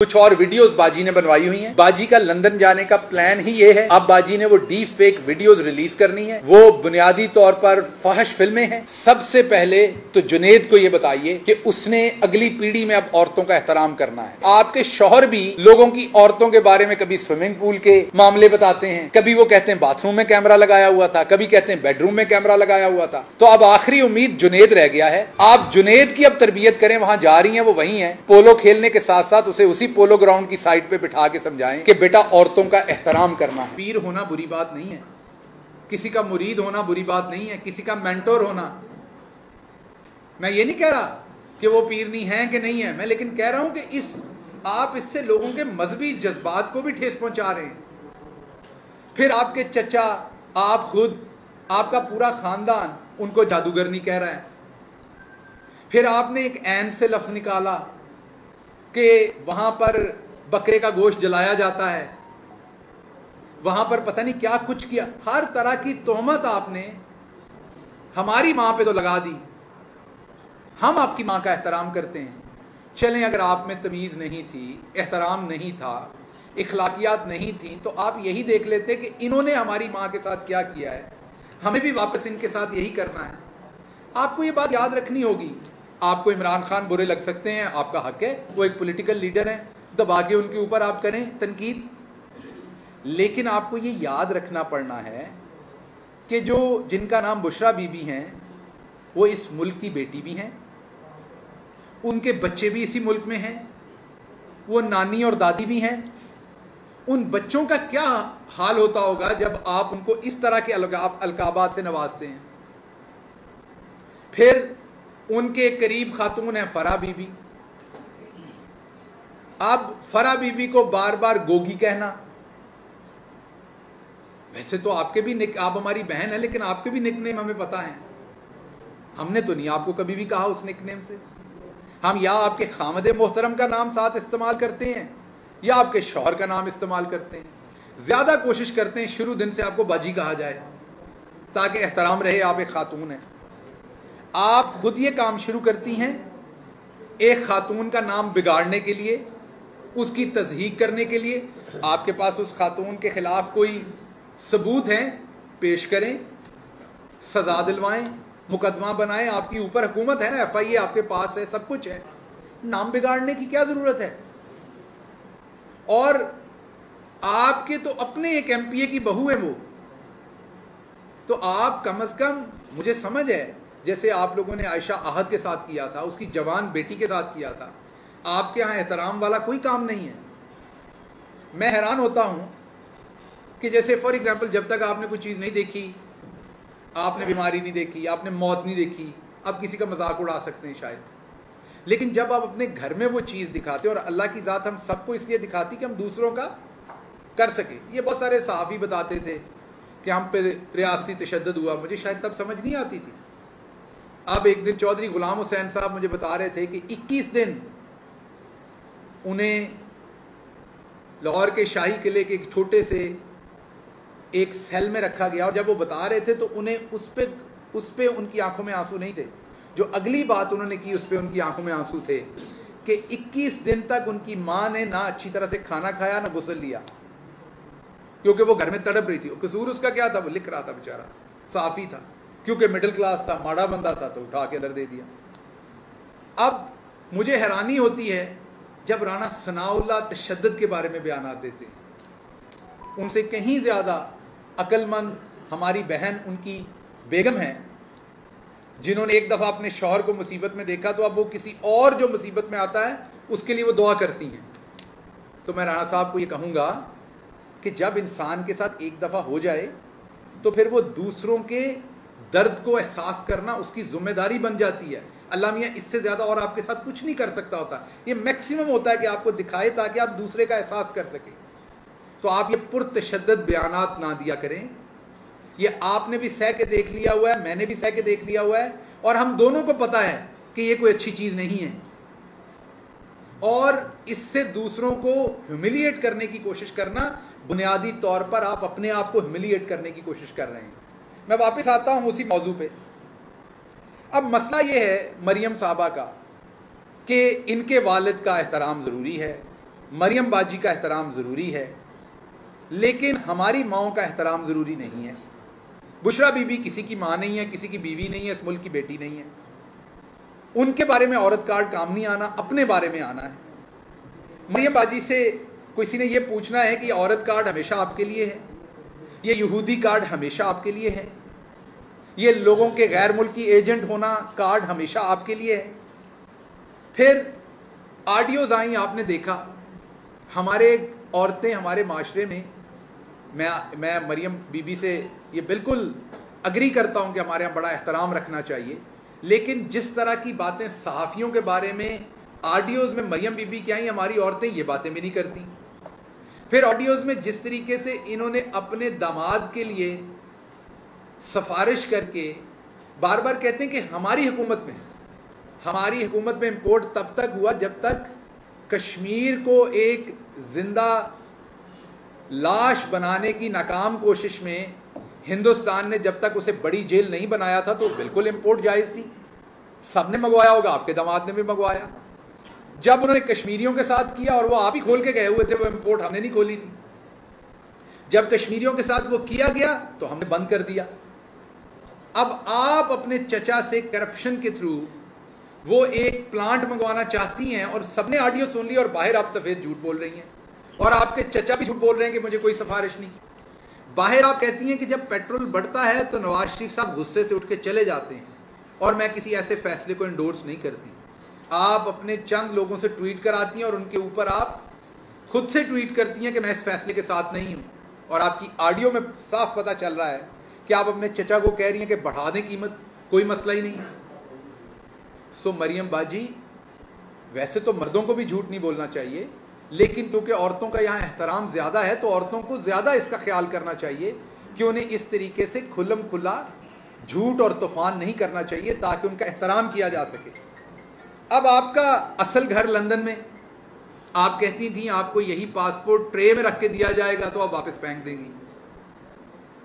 कुछ और वीडियोस बाजी ने बनवाई हुई हैं। बाजी का लंदन जाने का प्लान ही ये है। अब बाजी ने वो डीप फेक वीडियोस रिलीज करनी है। वो बुनियादी तौर पर फाहिश फिल्में हैं। सबसे पहले तो जुनेद को ये बताइए कि उसने अगली पीढ़ी में अब औरतों का एहतराम करना है। आपके शौहर भी लोगों की औरतों के बारे में कभी स्विमिंग पूल के मामले बताते हैं, कभी वो कहते हैं बाथरूम में कैमरा लगाया हुआ था, कभी कहते हैं बेडरूम में कैमरा लगाया हुआ था। तो अब आखिरी उम्मीद जुनेद रह गया है। आप जुनेद की अब तरबियत करें, वहां जा रही हैं वो वहीं हैं। पोलो खेलने के साथ साथ उसे उसी पोलो ग्राउंड की साइड पे बिठा के समझाएं कि बेटा औरतों का एहतराम करना है। पीर होना बुरी बात नहीं है, किसी का मुरीद होना बुरी बात नहीं है, किसी का मेंटोर होना। मैं ये नहीं कह रहा कि वो पीर नहीं है कि नहीं है, मैं लेकिन कह रहा हूं कि आप इससे लोगों के मजहबी जज्बात को भी ठेस पहुंचा रहे हैं। फिर आपके चचा, आप खुद, आपका पूरा खानदान उनको जादूगर नहीं कह रहा है। फिर आपने एक ऐन से लफ्ज निकाला कि वहां पर बकरे का गोश्त जलाया जाता है, वहां पर पता नहीं क्या कुछ किया। हर तरह की तोहमत आपने हमारी मां पे तो लगा दी। हम आपकी मां का एहतराम करते हैं। चलें, अगर आप में तमीज नहीं थी, एहतराम नहीं था, इखलाकियात नहीं थी, तो आप यही देख लेते कि इन्होंने हमारी मां के साथ क्या किया है, हमें भी वापस इनके साथ यही करना है। आपको ये बात याद रखनी होगी। आपको इमरान खान बुरे लग सकते हैं, आपका हक है, वो एक पॉलिटिकल लीडर है, दबा के उनके ऊपर आप करें तनकीद, लेकिन आपको ये याद रखना पड़ना है कि जिनका नाम बुशरा बीबी हैं, वो इस मुल्क की बेटी भी हैं, उनके बच्चे भी इसी मुल्क में हैं, वो नानी और दादी भी हैं। उन बच्चों का क्या हाल होता होगा जब आप उनको इस तरह के अलकाबात से नवाजते हैं। फिर उनके करीब खातून है फरा बीबी। अब फरा बीबी को बार बार गोगी कहना, वैसे तो आपके भी आप हमारी बहन है, लेकिन आपके भी निकनेम हमें पता है। हमने तो नहीं आपको कभी भी कहा उस निकनेम से। हम या आपके खामदे मोहतरम का नाम साथ इस्तेमाल करते हैं या आपके शौहर का नाम इस्तेमाल करते हैं। ज्यादा कोशिश करते हैं शुरू दिन से आपको बाजी कहा जाए ताकि एहतराम रहे, आप एक खातून हैं। आप खुद ये काम शुरू करती हैं एक खातून का नाम बिगाड़ने के लिए, उसकी तज़हीक करने के लिए। आपके पास उस खातून के खिलाफ कोई सबूत हैं, पेश करें, सजा दिलवाएं, मुकदमा बनाएं। आपकी ऊपर हुकूमत है ना, FIA आपके पास है, सब कुछ है। नाम बिगाड़ने की क्या जरूरत है? और आपके तो अपने एक MPA की बहू है वो, तो आप कम अज कम, मुझे समझ है जैसे आप लोगों ने आयशा आहद के साथ किया था, उसकी जवान बेटी के साथ किया था, आपके यहां एहतराम वाला कोई काम नहीं है। मैं हैरान होता हूं कि जैसे फॉर एग्जाम्पल, जब तक आपने कोई चीज नहीं देखी, आपने बीमारी नहीं देखी, आपने मौत नहीं देखी, आप किसी का मजाक उड़ा सकते हैं शायद, लेकिन जब आप अपने घर में वो चीज दिखाते, और अल्लाह की जात हम सबको इसलिए दिखाती कि हम दूसरों का कर सके। ये बहुत सारे सहाफ़ी बताते थे कि हम पे रियासती तशद्दुद हुआ, मुझे शायद तब समझ नहीं आती थी। अब एक दिन चौधरी गुलाम हुसैन साहब मुझे बता रहे थे कि 21 दिन उन्हें लाहौर के शाही किले के एक छोटे से एक सेल में रखा गया, और जब वो बता रहे थे तो उन्हें उस पे उनकी आंखों में आंसू नहीं थे। जो अगली बात उन्होंने की उस पे उनकी आंखों में आंसू थे कि 21 दिन तक उनकी मां ने ना अच्छी तरह से खाना खाया, ना गुस्ल लिया, क्योंकि वो घर में तड़प रही थी। कसूर उसका क्या था? वो लिख रहा था, बेचारा साफी था, क्योंकि मिडिल क्लास था, माड़ा बंदा था, तो उठा के अंदर दे दिया। अब मुझे हैरानी होती है जब राना सनाउल्लाह तशद्दुद के बारे में बयान देते हैं। उनसे कहीं ज्यादा अक्लमंद हमारी बहन उनकी बेगम है, जिन्होंने एक दफा अपने शौहर को मुसीबत में देखा तो अब वो किसी और जो मुसीबत में आता है उसके लिए वो दुआ करती हैं। तो मैं राना साहब को ये कहूंगा कि जब इंसान के साथ एक दफा हो जाए तो फिर वो दूसरों के दर्द को एहसास करना उसकी जिम्मेदारी बन जाती है। अल्लाह मियाँ इससे ज्यादा और आपके साथ कुछ नहीं कर सकता होता। ये मैक्सिमम होता है कि आपको दिखाए ताकि आप दूसरे का एहसास कर सके। तो आप ये पुरतशद्दुद बयानात ना दिया करें। ये आपने भी सह के देख लिया हुआ है, मैंने भी सह के देख लिया हुआ है, और हम दोनों को पता है कि ये कोई अच्छी चीज नहीं है, और इससे दूसरों को ह्यूमिलिएट करने की कोशिश करना, बुनियादी तौर पर आप अपने आप को ह्यूमिलिएट करने की कोशिश कर रहे हैं। मैं वापस आता हूं उसी मौजू पे। अब मसला ये है मरियम साहबा का कि इनके वालिद का एहतराम जरूरी है, मरियम बाजी का एहतराम ज़रूरी है, लेकिन हमारी माओं का एहतराम ज़रूरी नहीं है। बुशरा बीबी किसी की माँ नहीं है, किसी की बीवी नहीं है, इस मुल्क की बेटी नहीं है। उनके बारे में औरत कार्ड काम नहीं आना, अपने बारे में आना है। मरियम बाजी से किसी ने यह पूछना है कि औरत कार्ड हमेशा आपके लिए है, ये यहूदी कार्ड हमेशा आपके लिए है, ये लोगों के गैर मुल्की एजेंट होना कार्ड हमेशा आपके लिए है। फिर ऑडियोज आई, आपने देखा हमारे औरतें हमारे माशरे में, मैं मरियम बीबी से ये बिल्कुल अग्री करता हूं कि हमारे यहाँ बड़ा एहतराम रखना चाहिए, लेकिन जिस तरह की बातें सहाफ़ियों के बारे में ऑडियोज़ में मरियम बीबी की आई, हमारी औरतें ये बातें भी नहीं करती। फिर ऑडियोज़ में जिस तरीके से इन्होंने अपने दामाद के लिए सिफारिश करके बार बार कहते हैं कि हमारी हुकूमत में इंपोर्ट तब तक हुआ जब तक कश्मीर को एक जिंदा लाश बनाने की नाकाम कोशिश में हिंदुस्तान ने जब तक उसे बड़ी जेल नहीं बनाया था, तो बिल्कुल इंपोर्ट जायज़ थी। सबने मंगवाया होगा, आपके दामाद ने भी मंगवाया। जब उन्होंने कश्मीरियों के साथ किया, और वो आप ही खोल के गए हुए थे, वो इंपोर्ट हमने नहीं खोली थी। जब कश्मीरियों के साथ वो किया गया तो हमने बंद कर दिया। अब आप अपने चचा से करप्शन के थ्रू वो एक प्लांट मंगवाना चाहती हैं, और सबने ऑडियो सुन ली, और बाहर आप सफेद झूठ बोल रही हैं, और आपके चचा भी झूठ बोल रहे हैं कि मुझे कोई सिफारिश नहीं। बाहर आप कहती हैं कि जब पेट्रोल बढ़ता है तो नवाज शरीफ साहब गुस्से से उठ के चले जाते हैं, और मैं किसी ऐसे फैसले को इंडोर्स नहीं करती। आप अपने चंद लोगों से ट्वीट कराती हैं, और उनके ऊपर आप खुद से ट्वीट करती हैं कि मैं इस फैसले के साथ नहीं हूं, और आपकी ऑडियो में साफ पता चल रहा है कि आप अपने चचा को कह रही हैं कि बढ़ा दें कीमत, कोई मसला ही नहीं है। सो मरियम बाजी, वैसे तो मर्दों को भी झूठ नहीं बोलना चाहिए, लेकिन क्योंकि औरतों का यहाँ एहतराम ज्यादा है, तो औरतों को ज्यादा इसका ख्याल करना चाहिए कि उन्हें इस तरीके से खुल्लम खुल्ला झूठ और तूफान नहीं करना चाहिए, ताकि उनका एहतराम किया जा सके। अब आपका असल घर लंदन में, आप कहती थी आपको यही पासपोर्ट ट्रे में रख के दिया जाएगा तो आप वापस फेंक देंगी।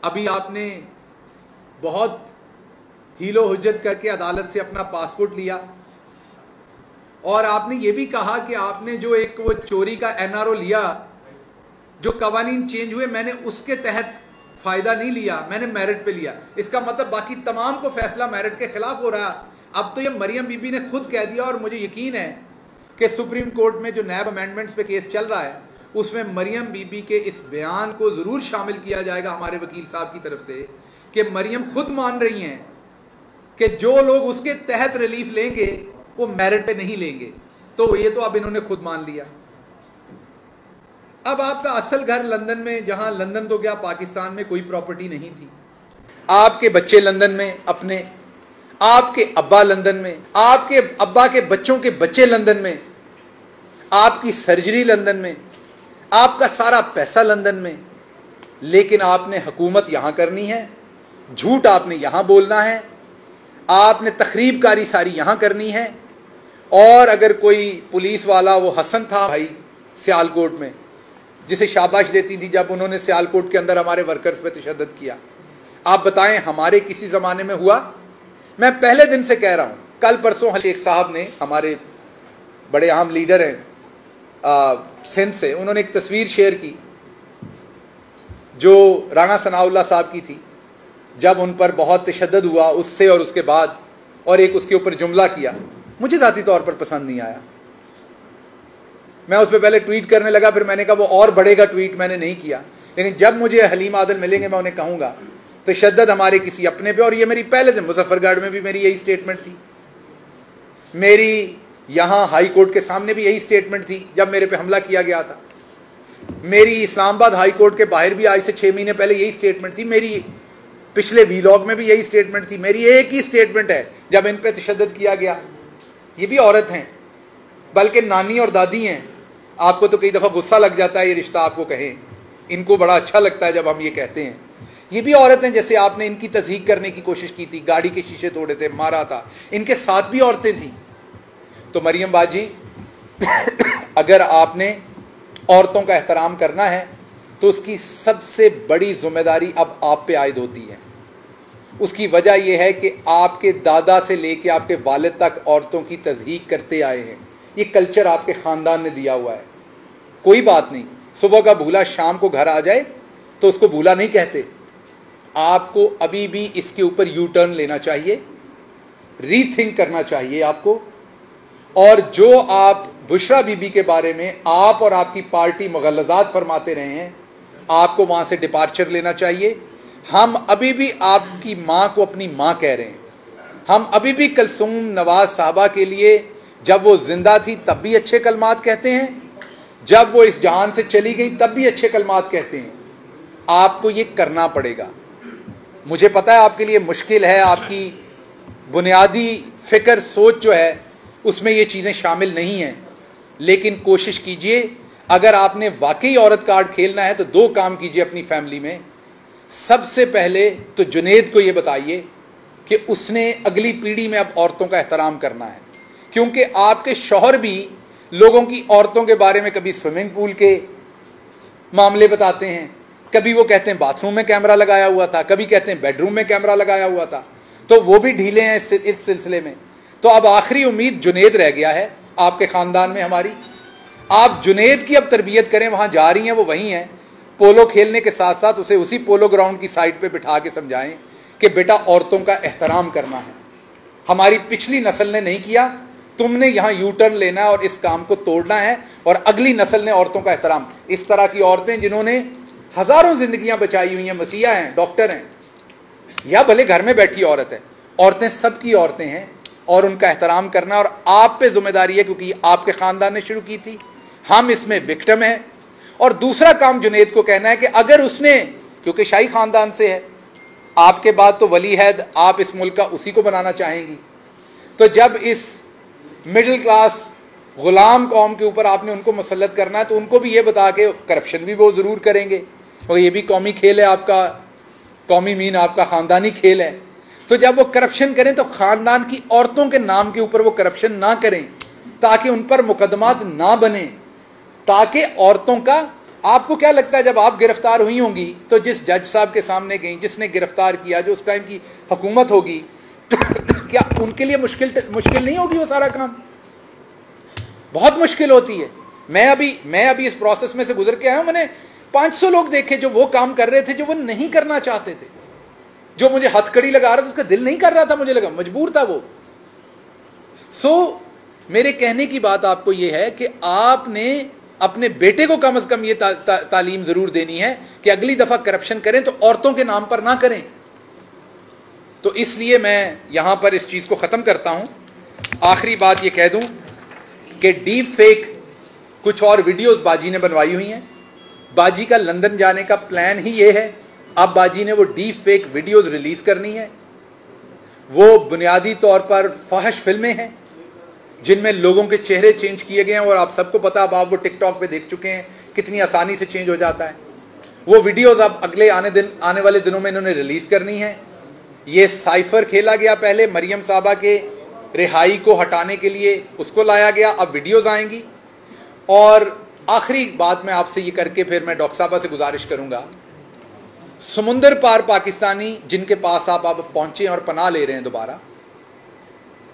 अभी आपने बहुत हीलो हुज्जत करके अदालत से अपना पासपोर्ट लिया, और आपने ये भी कहा कि आपने जो एक वो चोरी का एनआरओ लिया, जो कवानीन चेंज हुए, मैंने उसके तहत फायदा नहीं लिया, मैंने मेरिट पे लिया। इसका मतलब बाकी तमाम को फैसला मेरिट के खिलाफ हो रहा। अब तो ये मरियम बीबी ने खुद कह दिया, और मुझे यकीन है कि सुप्रीम कोर्ट में जो नैब अमेंडमेंट्स पे केस चल रहा है, उसमें मरियम बीबी के इस बयान को जरूर शामिल किया जाएगा हमारे वकील साहब की तरफ से, कि मरियम खुद मान रही हैं कि जो लोग उसके तहत रिलीफ लेंगे वो मेरिट पे नहीं लेंगे। तो ये तो अब इन्होंने खुद मान लिया। अब आपका असल घर लंदन में, जहां लंदन तो क्या पाकिस्तान में कोई प्रॉपर्टी नहीं थी, आपके बच्चे लंदन में अपने, आपके अब्बा लंदन में, आपके अब्बा के बच्चों के बच्चे लंदन में, आपकी सर्जरी लंदन में, आपका सारा पैसा लंदन में, लेकिन आपने हुकूमत यहां करनी है, झूठ आपने यहां बोलना है, आपने तखरीबकारी सारी यहां करनी है। और अगर कोई पुलिस वाला, वो हसन था भाई सियालकोट में, जिसे शाबाश देती थी जब उन्होंने सियालकोट के अंदर हमारे वर्कर्स पे तशद्दुद किया, आप बताएं हमारे किसी ज़माने में हुआ? मैं पहले दिन से कह रहा हूं, कल परसों शेख साहब ने, हमारे बड़े अहम लीडर हैं सिंध से, उन्होंने एक तस्वीर शेयर की जो राना सनाउल्लाह साहब की थी, जब उन पर बहुत तशद्दुद हुआ उससे और उसके बाद, और एक उसके ऊपर जुमला किया, मुझे ज़ाती तौर पर पसंद नहीं आया। मैं उस पर पहले ट्वीट करने लगा, फिर मैंने कहा वो और बढ़ेगा ट्वीट, मैंने नहीं किया। लेकिन जब मुझे हलीम आदल मिलेंगे मैं उन्हें कहूँगा तशद्दुद हमारे किसी अपने पे, और ये मेरी पहले से, मुजफ्फरगढ़ में भी मेरी यही स्टेटमेंट थी, मेरी यहाँ हाई कोर्ट के सामने भी यही स्टेटमेंट थी जब मेरे पे हमला किया गया था, मेरी इस्लामाबाद हाई कोर्ट के बाहर भी आज से 6 महीने पहले यही स्टेटमेंट थी, मेरी पिछले वीलॉग में भी यही स्टेटमेंट थी। मेरी एक ही स्टेटमेंट है जब इन पे तशद्दुद किया गया। ये भी औरत हैं, बल्कि नानी और दादी हैं। आपको तो कई दफ़ा गुस्सा लग जाता है ये रिश्ता आपको कहें, इनको बड़ा अच्छा लगता है जब हम ये कहते हैं। ये भी औरत हैं, जैसे आपने इनकी तस्दीक करने की कोशिश की थी, गाड़ी के शीशे तोड़े थे, मारा था, इनके साथ भी औरतें थीं। तो मरियम बाजी, अगर आपने औरतों का एहतराम करना है तो उसकी सबसे बड़ी जिम्मेदारी अब आप पे आयद होती है। उसकी वजह यह है कि आपके दादा से लेके आपके वालिद तक औरतों की तज़हीक करते आए हैं। ये कल्चर आपके ख़ानदान ने दिया हुआ है। कोई बात नहीं, सुबह का भूला शाम को घर आ जाए तो उसको भूला नहीं कहते। आपको अभी भी इसके ऊपर यू टर्न लेना चाहिए, रीथिंक करना चाहिए आपको। और जो आप बुशरा बीबी के बारे में आप और आपकी पार्टी मुगल्लज़ात फरमाते रहे हैं, आपको वहां से डिपार्चर लेना चाहिए। हम अभी भी आपकी मां को अपनी मां कह रहे हैं। हम अभी भी कुलसूम नवाज साहबा के लिए जब वो जिंदा थी तब भी अच्छे कलमात कहते हैं, जब वो इस जहान से चली गई तब भी अच्छे कलमात कहते हैं। आपको ये करना पड़ेगा। मुझे पता है आपके लिए मुश्किल है, आपकी बुनियादी फिक्र सोच जो है उसमें ये चीज़ें शामिल नहीं हैं, लेकिन कोशिश कीजिए। अगर आपने वाकई औरत कार्ड खेलना है तो दो काम कीजिए अपनी फैमिली में। सबसे पहले तो जुनेद को ये बताइए कि उसने अगली पीढ़ी में अब औरतों का एहतराम करना है, क्योंकि आपके शौहर भी लोगों की औरतों के बारे में कभी स्विमिंग पूल के मामले बताते हैं, कभी वो कहते हैं बाथरूम में कैमरा लगाया हुआ था, कभी कहते हैं बेडरूम में कैमरा लगाया हुआ था। तो वो भी ढीले हैं इस सिलसिले में। तो अब आखिरी उम्मीद जुनेद रह गया है आपके ख़ानदान में हमारी। आप जुनेद की अब तरबियत करें, वहाँ जा रही हैं वो वहीं हैं, पोलो खेलने के साथ साथ उसे उसी पोलो ग्राउंड की साइड पे बिठा के समझाएं कि बेटा औरतों का एहतराम करना है। हमारी पिछली नस्ल ने नहीं किया, तुमने यहाँ यू टर्न लेना है और इस काम को तोड़ना है, और अगली नस्ल ने औरतों का एहतराम। इस तरह की औरतें जिन्होंने हज़ारों जिंदगियां बचाई हुई हैं, मसीहा हैं, डॉक्टर हैं, या भले घर में बैठी औरत है, औरतें सबकी औरतें हैं और उनका एहतराम करना और आप पे जिम्मेदारी है, क्योंकि आपके ख़ानदान ने शुरू की थी। हम इसमें विक्टिम हैं। और दूसरा काम जुनेद को कहना है कि अगर उसने, क्योंकि शाही ख़ानदान से है, आपके बाद तो वली हैद, आप इस मुल्क का उसी को बनाना चाहेंगी, तो जब इस मिडिल क्लास गुलाम कौम के ऊपर आपने उनको मुसल्लत करना है तो उनको भी ये बता के करप्शन भी वो ज़रूर करेंगे, और ये भी कौमी खेल है आपका, कौमी मीन आपका ख़ानदानी खेल है। तो जब वो करप्शन करें तो ख़ानदान की औरतों के नाम के ऊपर वो करप्शन ना करें, ताकि उन पर मुकदमात ना बने, ताकि औरतों का। आपको क्या लगता है जब आप गिरफ्तार हुई होंगी तो जिस जज साहब के सामने गई, जिसने गिरफ्तार किया, जो उस टाइम की हुकूमत होगी, क्या उनके लिए मुश्किल नहीं होगी वो सारा काम? बहुत मुश्किल होती है। मैं अभी इस प्रोसेस में से गुजर के आया हूं। मैंने 500 लोग देखे जो वो काम कर रहे थे जो वो नहीं करना चाहते थे, जो मुझे हथकड़ी लगा रहा था, उसका दिल नहीं कर रहा था, मुझे लगा मजबूर था वो। मेरे कहने की बात आपको ये है कि आपने अपने बेटे को कम से कम ये तालीम जरूर देनी है कि अगली दफा करप्शन करें तो औरतों के नाम पर ना करें। तो इसलिए मैं यहां पर इस चीज को खत्म करता हूं। आखिरी बात ये कह दूं कि डीप फेक कुछ और वीडियोस बाजी ने बनवाई हुई हैं। बाजी का लंदन जाने का प्लान ही ये है। अब बाजी ने वो डीप फेक वीडियोस रिलीज करनी है। वो बुनियादी तौर पर फाहिश फिल्में हैं जिनमें लोगों के चेहरे चेंज किए गए हैं, और आप सबको पता, अब आप वो टिकटॉक पे देख चुके हैं कितनी आसानी से चेंज हो जाता है। वो वीडियोस अब अगले आने वाले दिनों में इन्होंने रिलीज करनी है। ये साइफर खेला गया, पहले मरियम साहबा के रिहाई को हटाने के लिए उसको लाया गया, अब वीडियोस आएंगी। और आखिरी बात मैं आपसे ये करके फिर मैं डॉक्टर साहबा से गुजारिश करूंगा, समुंदर पार पाकिस्तानी जिनके पास आप पहुंचे और पनाह ले रहे हैं दोबारा,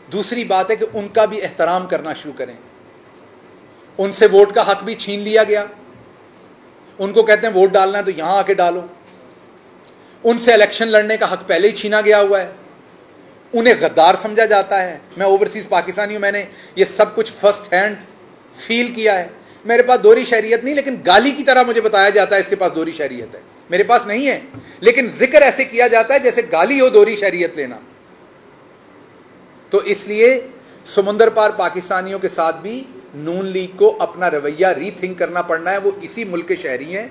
दूसरी बात है कि उनका भी एहतराम करना शुरू करें। उनसे वोट का हक भी छीन लिया गया। उनको कहते हैं वोट डालना है तो यहां आके डालो। उनसे इलेक्शन लड़ने का हक पहले ही छीना गया हुआ है। उन्हें गद्दार समझा जाता है। मैं ओवरसीज पाकिस्तानी हूं, मैंने ये सब कुछ फर्स्ट हैंड फील किया है। मेरे पास दोहरी शहरियत नहीं, लेकिन गाली की तरह मुझे बताया जाता है इसके पास दोहरी शहरियत है। मेरे पास नहीं है, लेकिन जिक्र ऐसे किया जाता है जैसे गाली हो दोहरी शहरियत लेना। तो इसलिए समुंदर पार पाकिस्तानियों के साथ भी नून लीग को अपना रवैया रीथिंक करना पड़ना है। वो इसी मुल्क के शहरी हैं,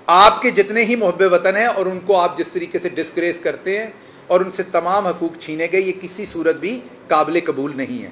आपके जितने ही मुहब्बे वतन हैं, और उनको आप जिस तरीके से डिस्ग्रेस करते हैं और उनसे तमाम हकूक छीने गए, ये किसी सूरत भी काबिल कबूल नहीं है।